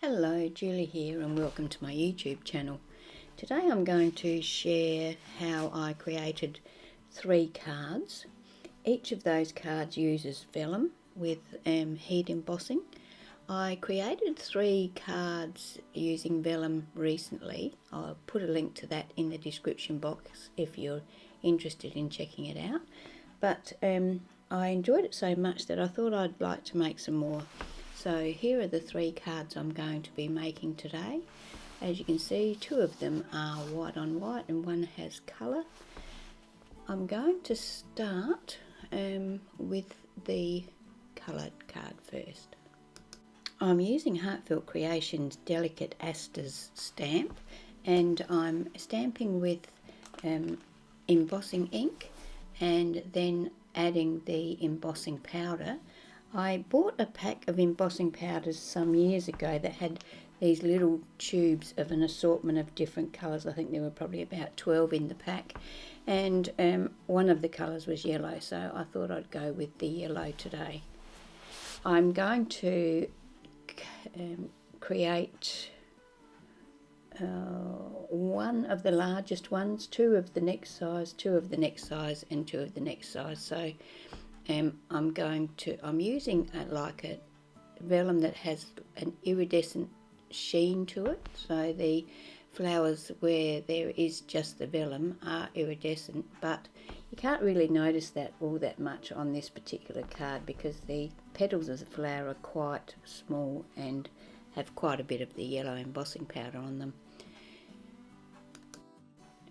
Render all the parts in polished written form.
Hello, Julie here and welcome to my YouTube channel. Today I'm going to share how I created 3 cards. Each of those cards uses vellum with heat embossing. I created 3 cards using vellum recently. I'll put a link to that in the description box if you're interested in checking it out. But I enjoyed it so much that I thought I'd like to make some more. So here are the 3 cards I'm going to be making today. As you can see, 2 of them are white on white and 1 has colour. I'm going to start with the coloured card first. I'm using Heartfelt Creations Delicate Asters stamp, and I'm stamping with embossing ink and then adding the embossing powder. I bought a pack of embossing powders some years ago that had these little tubes of an assortment of different colours. I think there were probably about 12 in the pack, and one of the colours was yellow, so I thought I'd go with the yellow today. I'm going to create 1 of the largest ones, 2 of the next size, 2 of the next size and 2 of the next size. So I'm using like a vellum that has an iridescent sheen to it, so the flowers where there is just the vellum are iridescent, but you can't really notice that all that much on this particular card because the petals of the flower are quite small and have quite a bit of the yellow embossing powder on them.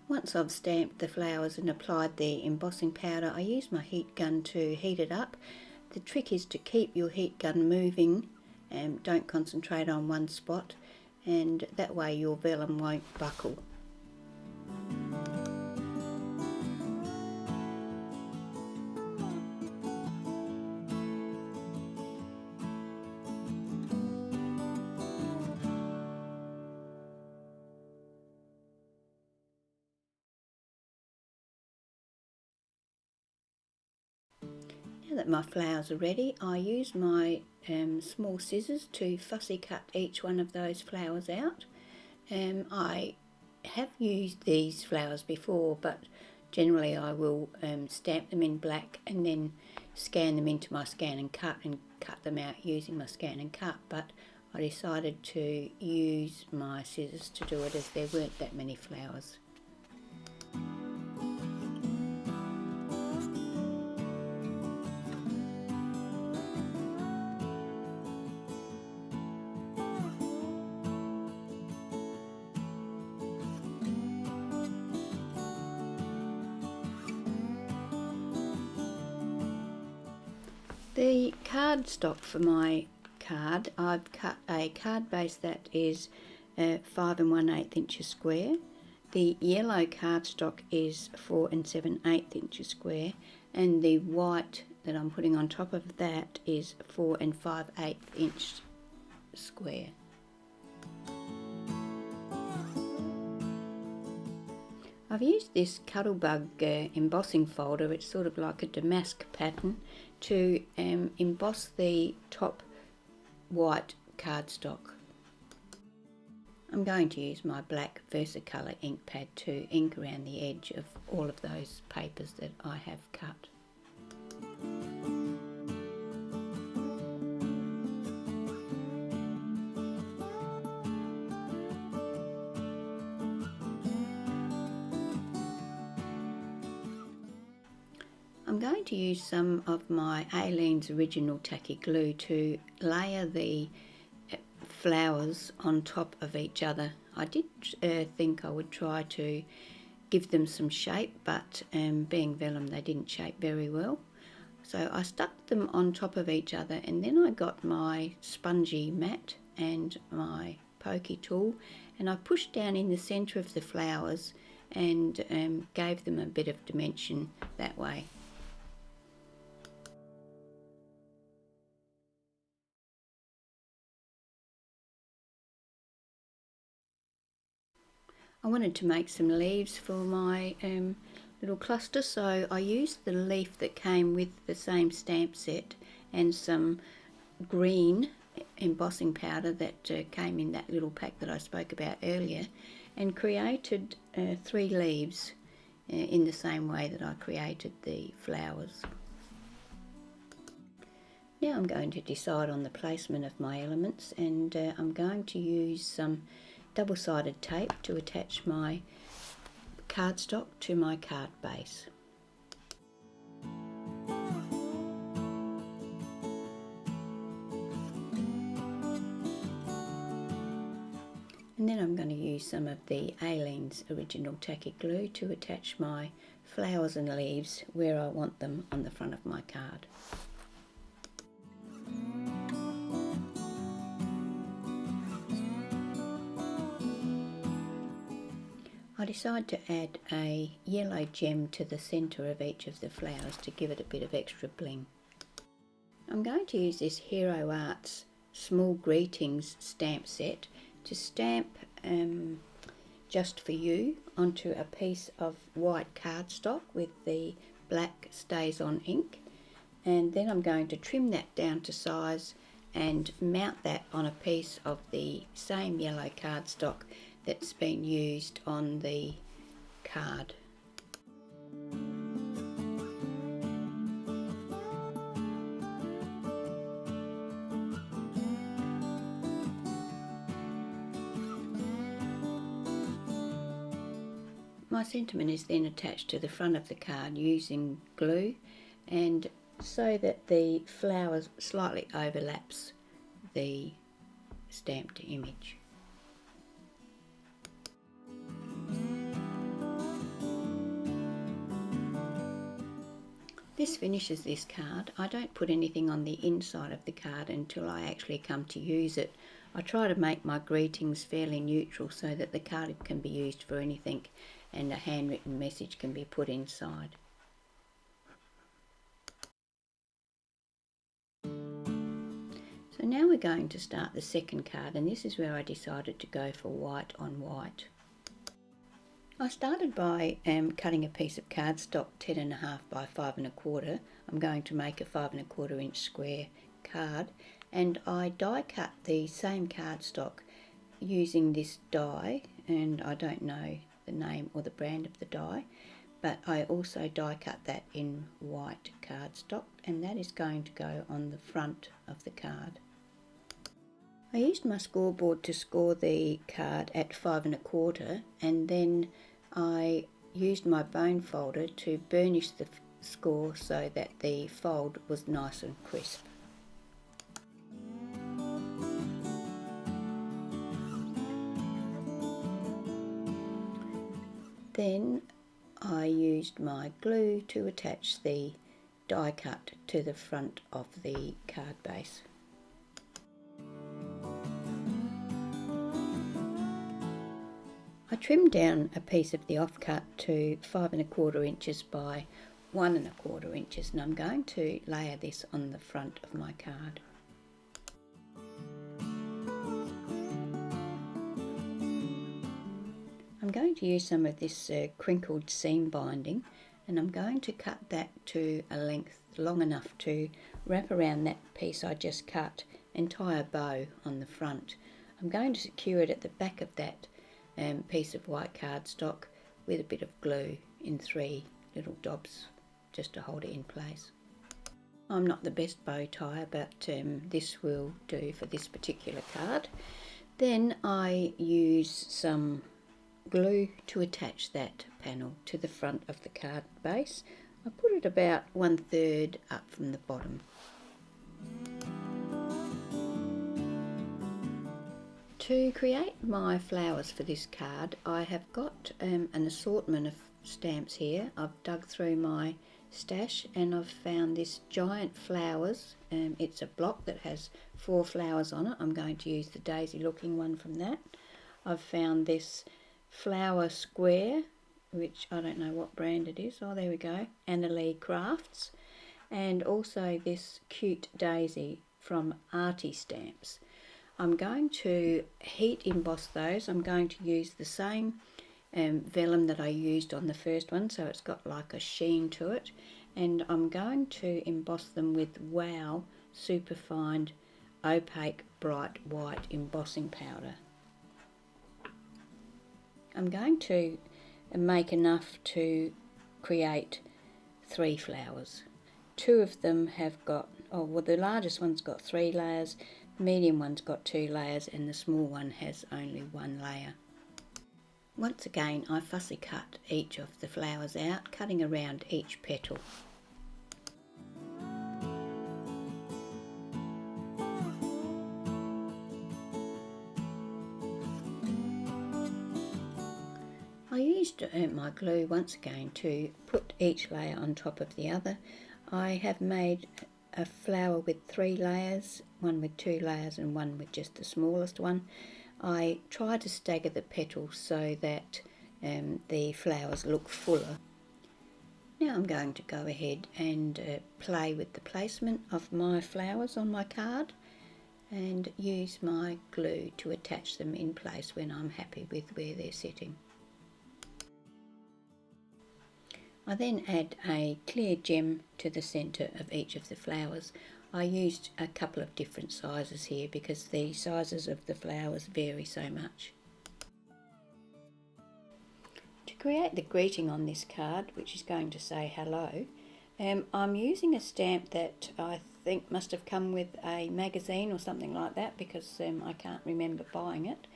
Once I've stamped the flowers and applied the embossing powder, I use my heat gun to heat it up. The trick is to keep your heat gun moving and don't concentrate on one spot, and that way your vellum won't buckle. Now that my flowers are ready, I use my small scissors to fussy cut each one of those flowers out. I have used these flowers before, but generally I will stamp them in black and then scan them into my scan and cut them out using my scan and cut, but I decided to use my scissors to do it as there weren't that many flowers. The cardstock for my card, I've cut a card base that is 5 1/8 inches square. The yellow cardstock is 4 7/8 inches square, and the white that I'm putting on top of that is 4 5/8 inch square. I've used this Cuttlebug embossing folder, it's sort of like a damask pattern, to emboss the top white cardstock. I'm going to use my black Versacolour ink pad to ink around the edge of all of those papers that I have cut. I'm going to use some of my Aleene's original tacky glue to layer the flowers on top of each other. I did think I would try to give them some shape, but being vellum they didn't shape very well. So I stuck them on top of each other, and then I got my spongy mat and my pokey tool and I pushed down in the centre of the flowers and gave them a bit of dimension that way. I wanted to make some leaves for my little cluster, so I used the leaf that came with the same stamp set and some green embossing powder that came in that little pack that I spoke about earlier, and created 3 leaves in the same way that I created the flowers. Now I'm going to decide on the placement of my elements, and I'm going to use some double-sided tape to attach my cardstock to my card base. And then I'm going to use some of the Aleene's original tacky glue to attach my flowers and leaves where I want them on the front of my card. I decide to add a yellow gem to the centre of each of the flowers to give it a bit of extra bling. I'm going to use this Hero Arts Small Greetings stamp set to stamp Just For You onto a piece of white cardstock with the black Stays On ink, and then I'm going to trim that down to size and mount that on a piece of the same yellow cardstock that's been used on the card. My sentiment is then attached to the front of the card using glue, and so that the flower slightly overlaps the stamped image. This finishes this card. I don't put anything on the inside of the card until I actually come to use it. I try to make my greetings fairly neutral so that the card can be used for anything and a handwritten message can be put inside. So now we're going to start the second card, and this is where I decided to go for white on white. I started by cutting a piece of cardstock 10.5 by 5.25. I'm going to make a 5.25 inch square card, and I die cut the same cardstock using this die, and I don't know the name or the brand of the die, but I also die cut that in white cardstock, and that is going to go on the front of the card. I used my scoreboard to score the card at 5.25, and then I used my bone folder to burnish the score so that the fold was nice and crisp. Then I used my glue to attach the die cut to the front of the card base. I trimmed down a piece of the offcut to 5.25 inches by 1.25 inches, and I'm going to layer this on the front of my card. I'm going to use some of this crinkled seam binding, and I'm going to cut that to a length long enough to wrap around that piece I just cut and tie a bow on the front. I'm going to secure it at the back of that piece of white cardstock with a bit of glue in 3 little dobs just to hold it in place. I'm not the best bow tire, but this will do for this particular card. Then I use some glue to attach that panel to the front of the card base. I put it about 1/3 up from the bottom. To create my flowers for this card, I have got an assortment of stamps here. I've dug through my stash and I've found this giant flowers. It's a block that has 4 flowers on it. I'm going to use the daisy looking one from that. I've found this flower square, which I don't know what brand it is. Oh, there we go, Annalee Crafts. And also this cute daisy from Artie Stamps. I'm going to heat emboss those. I'm going to use the same vellum that I used on the first one, so it's got like a sheen to it, and I'm going to emboss them with Wow Superfine opaque bright white embossing powder. I'm going to make enough to create 3 flowers. 2 of them have got, the largest one's got 3 layers, the medium one's got 2 layers, and the small one has only 1 layer. Once again, I fussy cut each of the flowers out, cutting around each petal. I used my glue once again to put each layer on top of the other. I have made a flower with 3 layers, one with 2 layers and one with just the smallest one. I try to stagger the petals so that the flowers look fuller. Now I'm going to go ahead and play with the placement of my flowers on my card and use my glue to attach them in place when I'm happy with where they're sitting. I then add a clear gem to the centre of each of the flowers. I used a couple of different sizes here because the sizes of the flowers vary so much. To create the greeting on this card, which is going to say hello, I'm using a stamp that I think must have come with a magazine or something like that, because I can't remember buying it.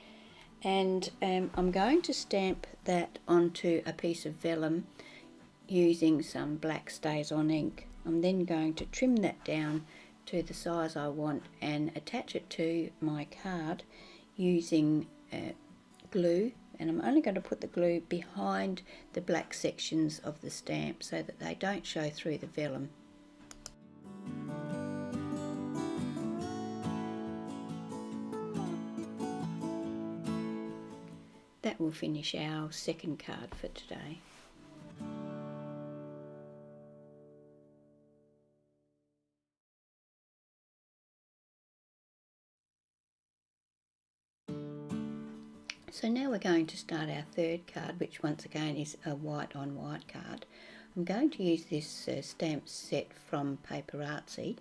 And I'm going to stamp that onto a piece of vellum using some black StazOn ink. I'm then going to trim that down to the size I want and attach it to my card using glue, and I'm only going to put the glue behind the black sections of the stamp so that they don't show through the vellum. That will finish our second card for today. So now we're going to start our third card, which once again is a white on white card. I'm going to use this stamp set from Paper Artsy.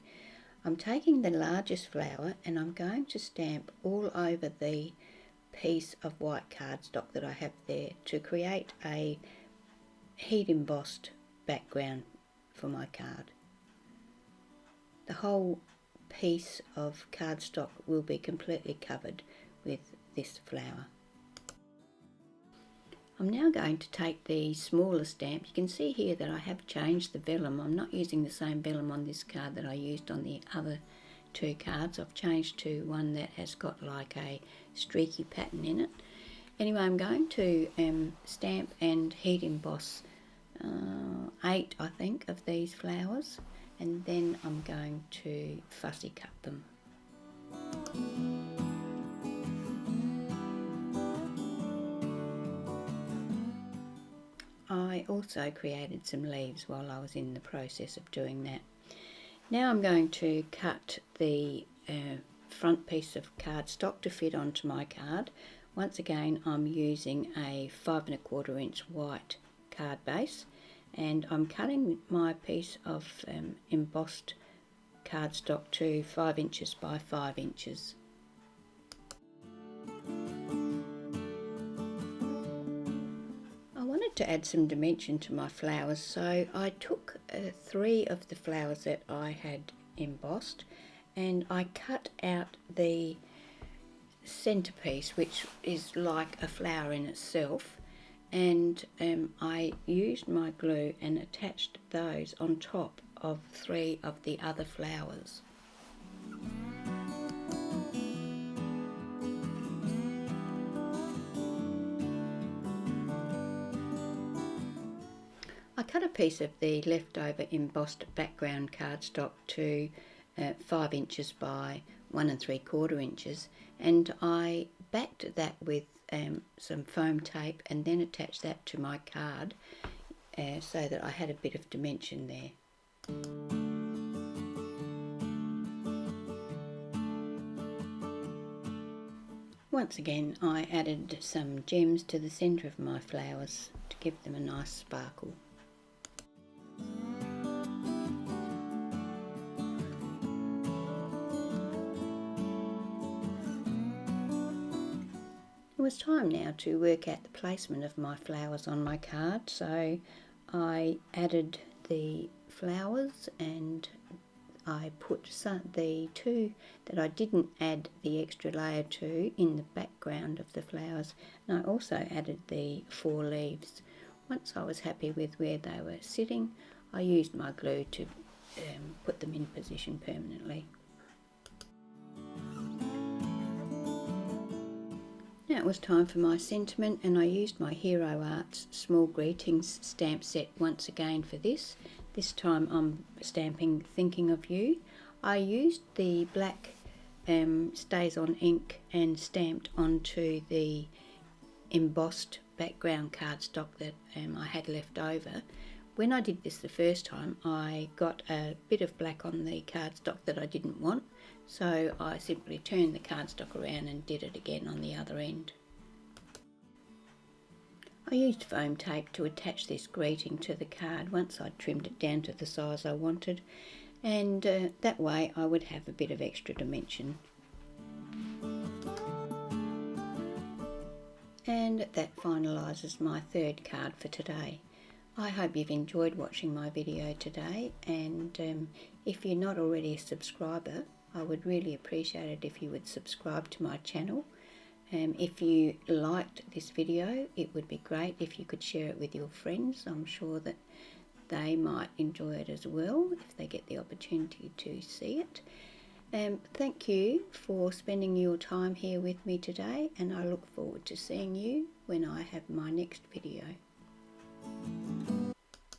I'm taking the largest flower and I'm going to stamp all over the piece of white cardstock that I have there to create a heat embossed background for my card. The whole piece of cardstock will be completely covered with this flower. I'm now going to take the smaller stamp. You can see here that I have changed the vellum. I'm not using the same vellum on this card that I used on the other 2 cards. I've changed to one that has got like a streaky pattern in it. Anyway, I'm going to stamp and heat emboss 8, I think, of these flowers, and then I'm going to fussy cut them. I also created some leaves while I was in the process of doing that. Now I'm going to cut the front piece of cardstock to fit onto my card. Once again, I'm using a 5 1/4 inch white card base, and I'm cutting my piece of embossed cardstock to 5 inches by 5 inches. To add some dimension to my flowers, so I took 3 of the flowers that I had embossed and I cut out the centerpiece, which is like a flower in itself, and I used my glue and attached those on top of 3 of the other flowers. I cut a piece of the leftover embossed background cardstock to 5 inches by 1 3/4 inches, and I backed that with some foam tape and then attached that to my card so that I had a bit of dimension there. Once again, I added some gems to the centre of my flowers to give them a nice sparkle. was time now to work out the placement of my flowers on my card, so I added the flowers and I put the two that I didn't add the extra layer to in the background of the flowers, and I also added the 4 leaves. Once I was happy with where they were sitting, I used my glue to put them in position permanently. Now it was time for my sentiment, and I used my Hero Arts Small Greetings stamp set once again for this. This time I'm stamping Thinking of You. I used the black Stays On ink and stamped onto the embossed background cardstock that I had left over. When I did this the first time, I got a bit of black on the cardstock that I didn't want, so I simply turned the cardstock around and did it again on the other end. I used foam tape to attach this greeting to the card once I'd trimmed it down to the size I wanted, and that way I would have a bit of extra dimension. And that finalises my 3rd card for today. I hope you've enjoyed watching my video today, and if you're not already a subscriber, I would really appreciate it if you would subscribe to my channel. If you liked this video, it would be great if you could share it with your friends. I'm sure that they might enjoy it as well if they get the opportunity to see it. Thank you for spending your time here with me today, and I look forward to seeing you when I have my next video.